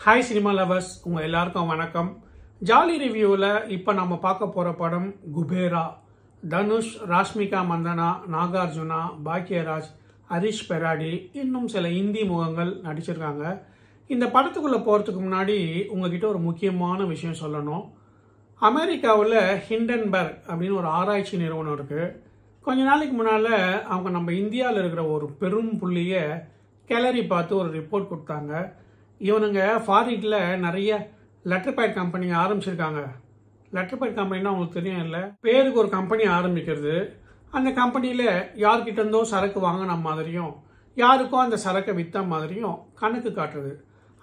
Hi cinema lovers, உங்கள் எல்லாருக்கும் வணக்கம். ஜாலி ரிவ்யூவில் இப்போ நம்ம பார்க்க போகிற படம் குபேரா. தனுஷ், ராஷ்மிகா மந்தனா, நாகார்ஜுனா, பாக்யராஜ், ஹரிஷ் பெராடி, இன்னும் சில இந்தி முகங்கள் நடிச்சிருக்காங்க. இந்த படத்துக்குள்ளே போகிறதுக்கு முன்னாடி உங்ககிட்ட ஒரு முக்கியமான விஷயம் சொல்லணும். அமெரிக்காவில் ஹிண்டன்பர்க் அப்படின்னு ஒரு ஆராய்ச்சி நிறுவனம் இருக்குது. கொஞ்ச நாளைக்கு முன்னால் அவங்க நம்ம இந்தியாவில் இருக்கிற ஒரு பெரும் புள்ளியை கிளறி பார்த்து ஒரு ரிப்போர்ட் கொடுத்தாங்க. இவனுங்க ஃபாரின்ல நிறைய லெட்டர் பேட் கம்பெனி ஆரம்பிச்சிருக்காங்க. லெட்டர் பேட் கம்பெனினா உங்களுக்கு தெரியும் இல்லை, பேருக்கு ஒரு கம்பெனி ஆரம்பிக்கிறது. அந்த கம்பெனியில் யார்கிட்ட இருந்தோ சரக்கு வாங்கின மாதிரியும் யாருக்கோ அந்த சரக்கை விற்ற மாதிரியும் கணக்கு காட்டுறது.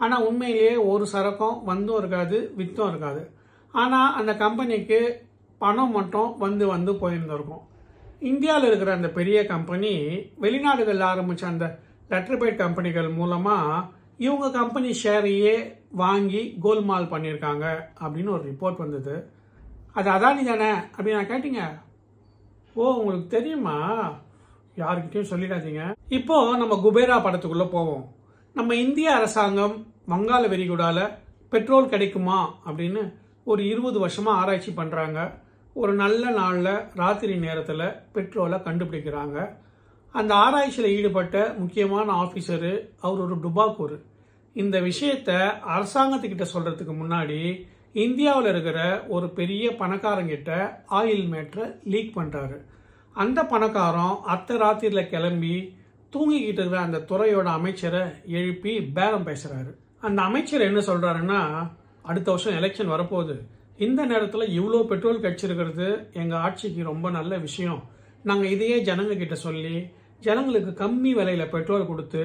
ஆனால் உண்மையிலேயே ஒரு சரக்கும் வந்தும் இருக்காது, விற்றும் இருக்காது. ஆனால் அந்த கம்பெனிக்கு பணம் மட்டும் வந்து போயிருந்திருக்கும். இந்தியாவில் இருக்கிற அந்த பெரிய கம்பெனி வெளிநாடுகளில் ஆரம்பித்த அந்த லெட்டர் பேட் கம்பெனிகள் மூலமாக இவங்க கம்பெனி ஷேரையே வாங்கி கோல்மால் பண்ணியிருக்காங்க அப்படின்னு ஒரு ரிப்போர்ட் வந்தது. அது அதானி தானே அப்படின்னு நான் கேட்டீங்க. ஓ, உங்களுக்கு தெரியுமா? யாருக்கிட்டையும் சொல்லிடாதீங்க. இப்போ நம்ம குபேரா படத்துக்குள்ள போவோம். நம்ம இந்திய அரசாங்கம் வங்காள விரிகுடால பெட்ரோல் கிடைக்குமா அப்படின்னு ஒரு 20 வருஷமா ஆராய்ச்சி பண்றாங்க. ஒரு நல்ல நாள்ல ராத்திரி நேரத்தில் பெட்ரோலை கண்டுபிடிக்கிறாங்க. அந்த ஆராய்ச்சியில் ஈடுபட்ட முக்கியமான ஆஃபீஸரு அவர் ஒரு டுபாக்கூர். இந்த விஷயத்த அரசாங்கத்துக்கிட்ட சொல்றதுக்கு முன்னாடி இந்தியாவில் இருக்கிற ஒரு பெரிய பணக்காரங்கிட்ட ஆயில் மேட்டரை லீக் பண்றாரு. அந்த பணக்காரன் அர்த்த ராத்திரியில் கிளம்பி தூங்கிக்கிட்டு இருக்கிற அந்த துறையோட அமைச்சரை எழுப்பி பேரம் பேசுறாரு. அந்த அமைச்சர் என்ன சொல்றாருன்னா, அடுத்த வருஷம் எலெக்ஷன் வரப்போகுது, இந்த நேரத்தில் இவ்வளோ பெட்ரோல் கிடைச்சிருக்கிறது எங்கள் ஆட்சிக்கு ரொம்ப நல்ல விஷயம். நாங்கள் இதையே ஜனங்க கிட்ட சொல்லி ஜனங்களுக்கு கம்மி விலையில் பெட்ரோல் கொடுத்து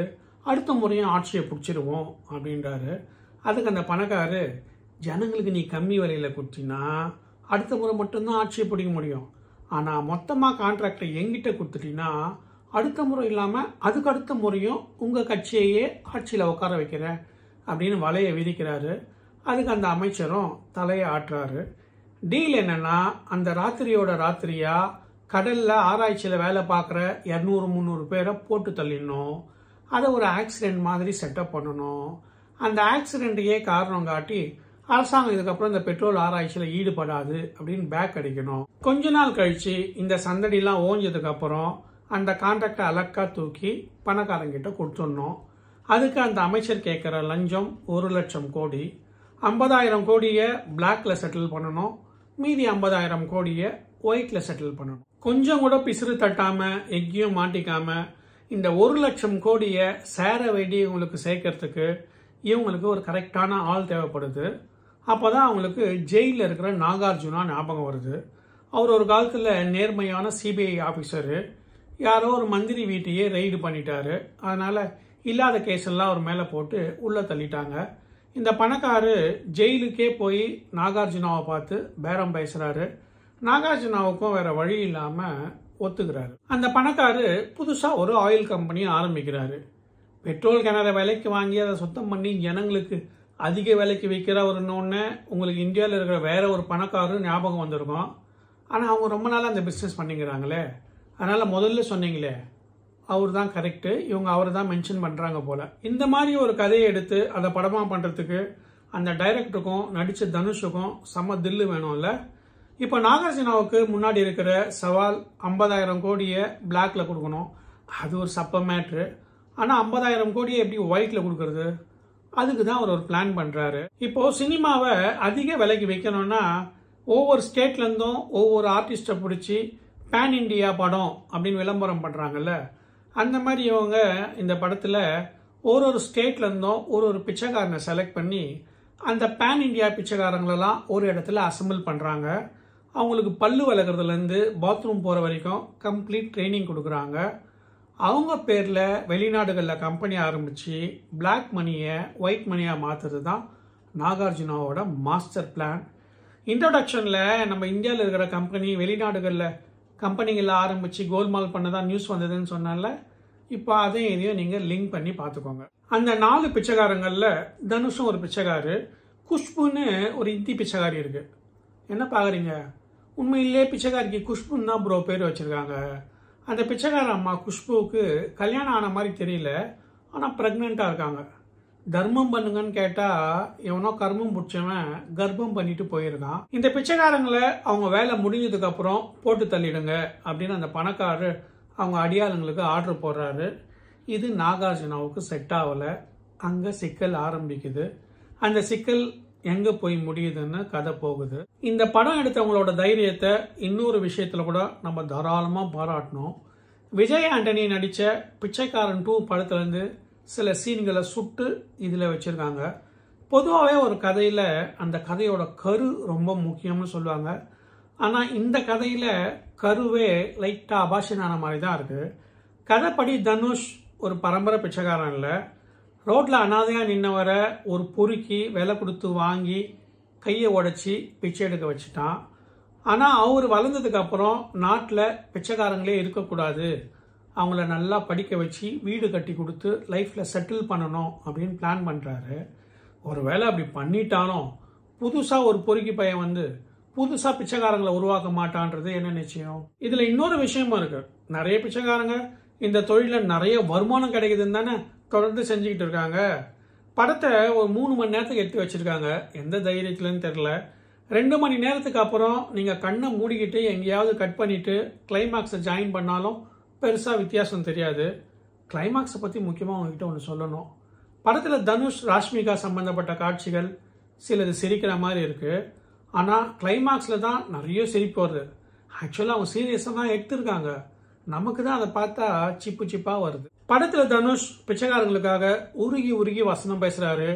அடுத்த முறையும் ஆட்சியை பிடிச்சிடுவோம் அப்படின்றாரு. அதுக்கு அந்த பணக்காரு, ஜனங்களுக்கு நீ கம்மி விலையில் கொடுத்தீங்கன்னா அடுத்த முறை மட்டும்தான் ஆட்சியை பிடிக்க முடியும். ஆனால் மொத்தமாக கான்ட்ராக்டை எங்கிட்ட கொடுத்துட்டீங்கன்னா அடுத்த முறை இல்லாமல் அதுக்கு அடுத்த முறையும் உங்கள் கட்சியையே ஆட்சியில் உட்கார வைக்கிறேன் அப்படின்னு வலையை விதிக்கிறாரு. அதுக்கு அந்த அமைச்சரும் தலையை ஆட்டுறாரு. டீல் என்னன்னா, அந்த ராத்திரியோட ராத்திரியா கடல்ல ஆராய்ச்சியில் வேலை பார்க்குற 200-300 பேரை போட்டு தள்ளிடணும். அதை ஒரு ஆக்சிடென்ட் மாதிரி செட்டப் பண்ணணும். அந்த ஆக்சிடென்ட்டையே காரணம் காட்டி அரசாங்கம் இதுக்கப்புறம் இந்த பெட்ரோல் ஆராய்ச்சியில் ஈடுபடாது அப்படின்னு பேக் அடிக்கணும். கொஞ்ச நாள் கழிச்சு இந்த சந்தடிலாம் ஓஞ்சதுக்கு அப்புறம் அந்த கான்ட்ராக்டை அலக்கா தூக்கி பணக்காரங்கிட்ட கொடுத்துடணும். அதுக்கு அந்த அமைச்சர் கேட்குற லஞ்சம் 1 லட்சம் கோடி. 50,000 கோடியை பிளாக்ல செட்டில் பண்ணணும். மீதி 50,000 கோடியை ஒயிட்ல செட்டில் பண்ணணும். கொஞ்சம் கூட பிசுறு தட்டாம எங்கேயும் மாட்டிக்காம இந்த 1 லட்சம் கோடியை சேர வேண்டி இவங்களுக்கு சேர்க்கறதுக்கு இவங்களுக்கு ஒரு கரெக்டான ஆள் தேவைப்படுது. அப்போதான் அவங்களுக்கு ஜெயிலில் இருக்கிற நாகார்ஜுனா ஞாபகம் வருது. அவர் ஒரு காலத்தில் நேர்மையான சிபிஐ ஆஃபீஸரு. யாரோ ஒரு மந்திரி வீட்டையே ரெய்டு பண்ணிட்டாரு. அதனால இல்லாத கேஸ் எல்லாம் அவர் மேலே போட்டு உள்ள தள்ளிட்டாங்க. இந்த பணக்காரு ஜெயிலுக்கே போய் நாகார்ஜுனாவை பார்த்து பேரம் பேசுறாரு. நாகார்ஜுனாவுக்கும் வேற வழி இல்லாம ஒத்துக்கிறாரு. அந்த பணக்காரு புதுசா ஒரு ஆயில் கம்பெனி ஆரம்பிக்கிறாரு. பெட்ரோல் கிணற விலைக்கு வாங்கி அதை சுத்தம் பண்ணி ஜனங்களுக்கு அதிக விலைக்கு விற்கிறவருன்னு உங்களுக்கு இந்தியாவில் இருக்கிற வேற ஒரு பணக்காரு ஞாபகம் வந்திருக்கும். ஆனா அவங்க ரொம்ப நாளா அந்த பிசினஸ் பண்ணிக்கிறாங்களே, அதனால முதல்ல சொன்னீங்களே அவர் தான் கரெக்டு, இவங்க அவர் தான் மென்ஷன் பண்றாங்க போல. இந்த மாதிரி ஒரு கதையை எடுத்து அதை படமா பண்றதுக்கு அந்த டைரக்டருக்கும் நடிச்ச தனுஷுக்கும் செம தில்லு வேணும்ல. இப்போ நாகார்ஜுனாவுக்கு முன்னாடி இருக்கிற சவால் 50,000 கோடியை பிளாக்ல கொடுக்கணும். அது ஒரு சப்ப மேட்ரு. ஆனால் 50,000 கோடியை எப்படி ஒயிட்ல கொடுக்கறது? அதுக்கு தான் அவர் ஒரு பிளான் பண்றாரு. இப்போ சினிமாவை அதிக விலைக்கு வைக்கணும்னா ஒவ்வொரு ஸ்டேட்ல இருந்தும் ஒவ்வொரு ஆர்டிஸ்டை பிடிச்சி பேன் இண்டியா படம் அப்படின்னு விளம்பரம் பண்றாங்கல்ல, அந்த மாதிரி இவங்க இந்த படத்துல ஒரு ஸ்டேட்ல இருந்தும் ஒரு பிச்சைக்காரனை செலக்ட் பண்ணி அந்த பேன் இண்டியா பிச்சைக்காரங்களெல்லாம் ஒரு இடத்துல அசம்பிள் பண்றாங்க. அவங்களுக்கு பல்லு வளர்க்குறதுலேருந்து பாத்ரூம் போகிற வரைக்கும் கம்ப்ளீட் ட்ரைனிங் கொடுக்குறாங்க. அவங்க பேரில் வெளிநாடுகளில் கம்பெனி ஆரம்பித்து பிளாக் மணியை ஒயிட் மணியாக மாற்றுறது தான் நாகார்ஜுனாவோட மாஸ்டர் பிளான். இன்ட்ரோடக்ஷனில் நம்ம இந்தியாவில் இருக்கிற கம்பெனி வெளிநாடுகளில் கம்பெனிகளில் ஆரம்பித்து கோல்மால் பண்ணதான் நியூஸ் வந்ததுன்னு சொன்னால, இப்போ அதையும் இதையும் நீங்கள் லிங்க் பண்ணி பார்த்துக்கோங்க. அந்த 4 பிச்சைக்காரங்களில் தனுஷும் ஒரு பிச்சைக்காரு, குஷ்புன்னு ஒரு இந்தி பிச்சைக்காரி இருக்கு. என்ன பார்க்குறீங்க? உண்மையிலே பிச்சைக்காரிக்கு குஷ்புன்னு தான் ப்ரோ பேர் வச்சிருக்காங்க. அந்த பிச்சைக்கார அம்மா குஷ்புவுக்கு கல்யாணம் ஆன மாதிரி தெரியல, ஆனால் ப்ரெக்னெண்ட்டாக இருக்காங்க. தர்மம் பண்ணுங்கன்னு கேட்டா எவனோ கர்மம் பிடிச்சவன் கர்ப்பம் பண்ணிட்டு போயிருக்கான். இந்த பிச்சைக்காரங்களை அவங்க வேலை முடிஞ்சதுக்கு அப்புறம் போட்டு தள்ளிடுங்க அப்படின்னு அந்த பணக்காரர் அவங்க அடியாளுங்களுக்கு ஆர்டர் போடுறாரு. இது நாகார்ஜுனாவுக்கு செட் ஆகல. அங்க சிக்கல் ஆரம்பிக்குது. அந்த சிக்கல் எங்க போய் முடியுதுன்னு கதை போகுது. இந்த படம் எடுத்தவங்களோட தைரியத்தை இன்னொரு விஷயத்துல கூட நம்ம தாராளமா பாராட்டணும். விஜய் ஆண்டனி நடிச்ச பிச்சைக்காரன் 2 படத்துல இருந்து சில சீன்களை சுட்டு இதுல வச்சிருக்காங்க. பொதுவாகவே ஒரு கதையில அந்த கதையோட கரு ரொம்ப முக்கியம்னு சொல்லுவாங்க. ஆனா இந்த கதையில கருவே லைட்டா அபாஷனான மாதிரி தான் இருக்கு. கதைப்படி தனுஷ் ஒரு பரம்பரை பிச்சைக்காரன் இல்லை. ரோட்ல அனாதையா நின்னவரை ஒரு பொறுக்கி விலை கொடுத்து வாங்கி கையை உடைச்சி பிச்சை எடுக்க வச்சுட்டான். ஆனா அவர் வளர்ந்ததுக்கு அப்புறம் நாட்டில் பிச்சைக்காரங்களே இருக்கக்கூடாது, அவங்கள நல்லா படிக்க வச்சு வீடு கட்டி கொடுத்து லைஃப்ல செட்டில் பண்ணணும் அப்படின்னு பிளான் பண்றாரு. ஒருவேளை அப்படி பண்ணிட்டானோ புதுசா ஒரு பொறுக்கி பையன் வந்து புதுசா பிச்சைக்காரங்களை உருவாக்க மாட்டான்றது என்ன நிச்சயம்? இதுல இன்னொரு விஷயமும் இருக்கு. நிறைய பிச்சைக்காரங்க இந்த தொழில நிறைய வருமானம் கிடைக்குதுன்னு தானே தொடர்ந்து செஞ்சுக்கிட்டு இருக்காங்க. படத்தை ஒரு 3 மணி நேரத்துக்கு எடுத்து வச்சிருக்காங்க. எந்த தைரியத்துலன்னு தெரியல. 2 மணி நேரத்துக்கு அப்புறம் நீங்க கண்ணை மூடிக்கிட்டு எங்கேயாவது கட் பண்ணிட்டு கிளைமாக்ஸை ஜாயின் பண்ணாலும் பெருசா வித்தியாசம் தெரியாது. கிளைமாக்ஸை பத்தி முக்கியமா உங்ககிட்ட ஒன்று சொல்லணும். படத்துல தனுஷ் ராஷ்மிகா சம்பந்தப்பட்ட காட்சிகள் சிலது சிரிக்கிற மாதிரி இருக்கு. ஆனா கிளைமாக்ஸ்ல தான் நிறைய சிரிப்பு வருது. ஆக்சுவலா அவங்க சீரியஸா தான் எடுத்திருக்காங்க. நமக்கு தான் அதை பார்த்தா சிப்பு சிப்பா வருது. படத்துல தனுஷ் பிச்சைக்காரங்களுக்காக உருகி உருகி வசனம் பேசுறாரு.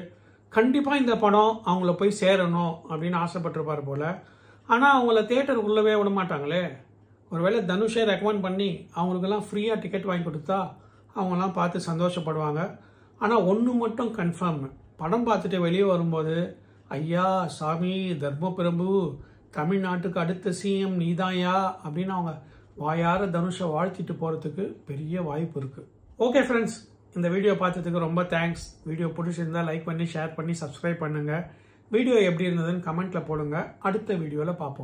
கண்டிப்பா இந்த படம் அவங்கள போய் சேரணும் அப்படின்னு ஆசைப்பட்டிருப்பாரு போல. ஆனா அவங்கள தியேட்டருக்கு உள்ளவே விட மாட்டாங்களே. ஒருவேளை தனுஷை ரெக்கமெண்ட் பண்ணி அவங்களுக்கெல்லாம் ஃப்ரீயா டிக்கெட் வாங்கி கொடுத்தா அவங்கெல்லாம் பார்த்து சந்தோஷப்படுவாங்க. ஆனா ஒன்று மட்டும் கன்ஃபார்ம், படம் பார்த்துட்டு வெளியே வரும்போது ஐயா சாமி தர்மபிரபு தமிழ்நாட்டுக்கு அடுத்த சிஎம் நீதாயா அப்படின்னு அவங்க வாயார தனுஷை வாழ்த்திட்டு போறதுக்கு பெரிய வாய்ப்பு இருக்கு. ஓகே ஃப்ரெண்ட்ஸ், இந்த வீடியோ பார்த்ததுக்கு ரொம்ப தேங்க்ஸ். வீடியோ பிடிச்சிருந்தா லைக் பண்ணி ஷேர் பண்ணி சப்ஸ்கிரைப் பண்ணுங்க. வீடியோ எப்படி இருந்ததுன்னு கமெண்ட்ல போடுங்க. அடுத்த வீடியோல பார்ப்போம்.